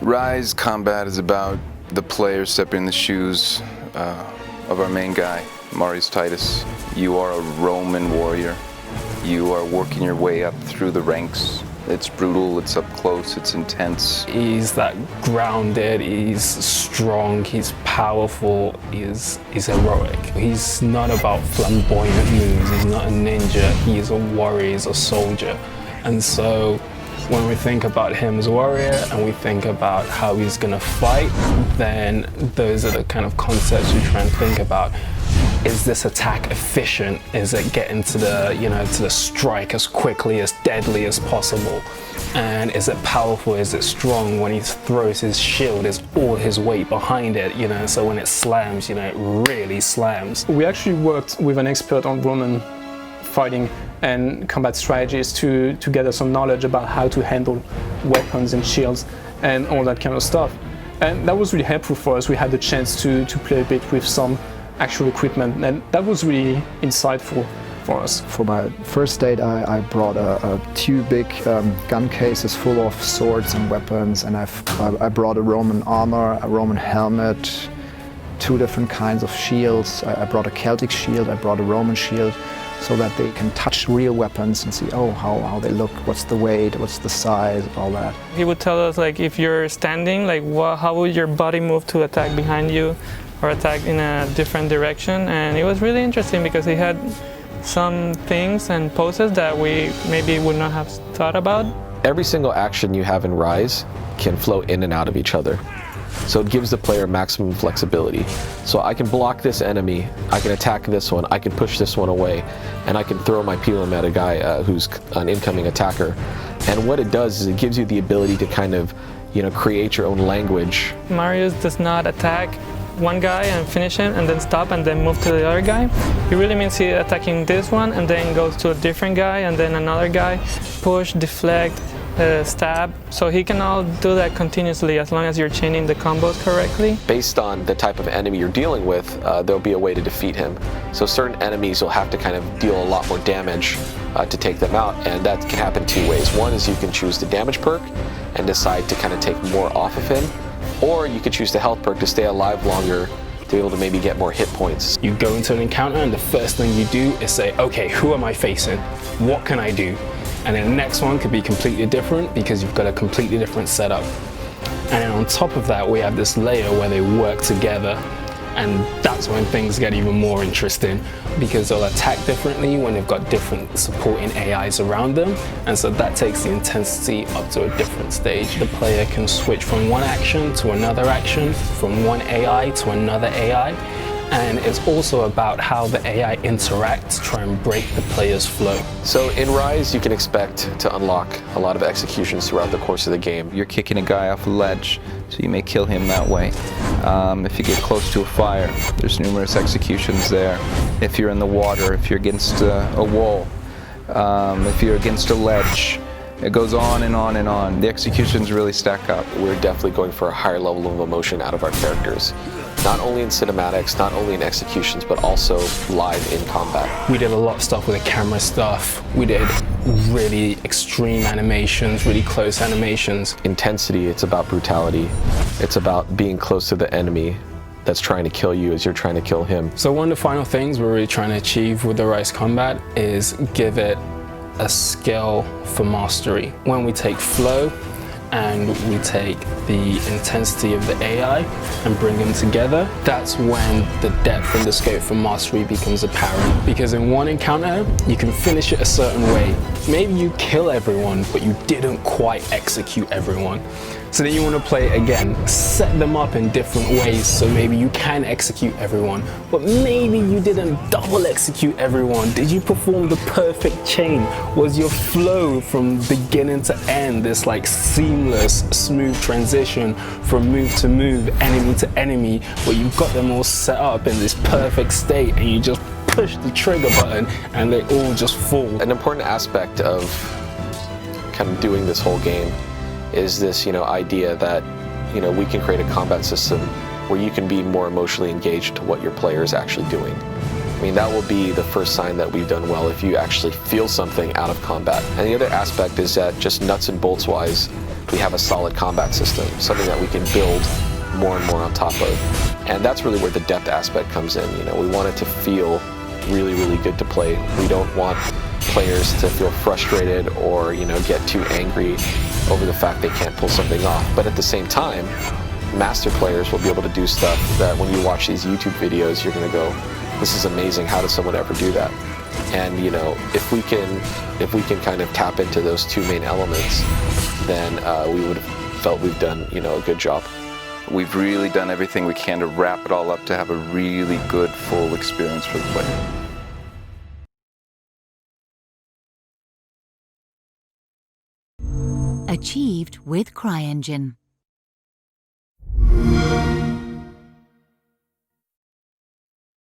Ryse combat is about the player stepping in the shoes of our main guy, Marius Titus. You are a Roman warrior. You are working your way up through the ranks. It's brutal, it's up close, it's intense. He's that grounded, he's strong, he's powerful, he's heroic. He's not about flamboyant moves, he's not a ninja, he's a warrior, he's a soldier. And so when we think about him as a warrior and we think about how he's gonna fight, then those are the kind of concepts we try and think about. Is this attack efficient? Is it getting to the, to the strike as quickly, as deadly as possible? And is it powerful? Is it strong? When he throws his shield, is all his weight behind it, so when it slams, it really slams. We actually worked with an expert on Roman fighting and combat strategies to gather some knowledge about how to handle weapons and shields and all that kind of stuff. And that was really helpful for us. We had the chance to play a bit with some actual equipment, and that was really insightful for us. For my first date, I brought two big gun cases full of swords and weapons, and I brought a Roman armor, a Roman helmet, two different kinds of shields. I brought a Celtic shield, I brought a Roman shield, so that they can touch real weapons and see, how they look, what's the weight, what's the size, all that. He would tell us, if you're standing, how would your body move to attack behind you or attack in a different direction. And it was really interesting because he had some things and poses that we maybe would not have thought about. Every single action you have in Ryse can flow in and out of each other. So it gives the player maximum flexibility. So I can block this enemy, I can attack this one, I can push this one away, and I can throw my pilum at a guy who's an incoming attacker. And what it does is it gives you the ability to kind of, create your own language. Marius does not attack one guy and finish him and then stop and then move to the other guy. He really means he's attacking this one and then goes to a different guy and then another guy, push, deflect, stab. So he can all do that continuously as long as you're chaining the combos correctly. Based on the type of enemy you're dealing with, there'll be a way to defeat him. So certain enemies will have to kind of deal a lot more damage to take them out, and that can happen two ways. One is you can choose the damage perk and decide to kind of take more off of him, or you could choose the health perk to stay alive longer, to be able to maybe get more hit points. You go into an encounter and the first thing you do is say, okay, who am I facing? What can I do? And then the next one could be completely different because you've got a completely different setup. And then on top of that, we have this layer where they work together. And that's when things get even more interesting because they'll attack differently when they've got different supporting AIs around them. And so that takes the intensity up to a different stage. The player can switch from one action to another action, from one AI to another AI. And it's also about how the AI interacts to try and break the player's flow. So in Ryse, you can expect to unlock a lot of executions throughout the course of the game. You're kicking a guy off a ledge, so you may kill him that way. If you get close to a fire, there's numerous executions there. If you're in the water, if you're against a wall, if you're against a ledge, it goes on and on and on. The executions really stack up. We're definitely going for a higher level of emotion out of our characters. Not only in cinematics, not only in executions, but also live in combat. We did a lot of stuff with the camera stuff. We did really extreme animations, really close animations. Intensity, it's about brutality. It's about being close to the enemy that's trying to kill you as you're trying to kill him. So one of the final things we're really trying to achieve with the Ryse combat is give it a skill for mastery. When we take flow and we take the intensity of the AI and bring them together, that's when the depth and the scope for mastery becomes apparent. Because in one encounter, you can finish it a certain way. Maybe you kill everyone, but you didn't quite execute everyone. So then you want to play it again, set them up in different ways so maybe you can execute everyone, but maybe you didn't double execute everyone. Did you perform the perfect chain? Was your flow from beginning to end this seamless, smooth transition from move to move, enemy to enemy, where you've got them all set up in this perfect state and you just push the trigger button and they all just fall? An important aspect of kind of doing this whole game is this, idea that, we can create a combat system where you can be more emotionally engaged to what your player is actually doing. I mean, that will be the first sign that we've done well if you actually feel something out of combat. And the other aspect is that just nuts and bolts wise, we have a solid combat system, something that we can build more and more on top of. And that's really where the depth aspect comes in. You know, we want it to feel really, really good to play. We don't want players to feel frustrated or, you know, get too angry over the fact they can't pull something off. But at the same time, master players will be able to do stuff that when you watch these YouTube videos, you're going to go, this is amazing, how does someone ever do that? And, you know, if we can kind of tap into those two main elements, then we would have felt we've done, you know, a good job. We've really done everything we can to wrap it all up to have a really good, full experience for the player. Achieved with CryEngine.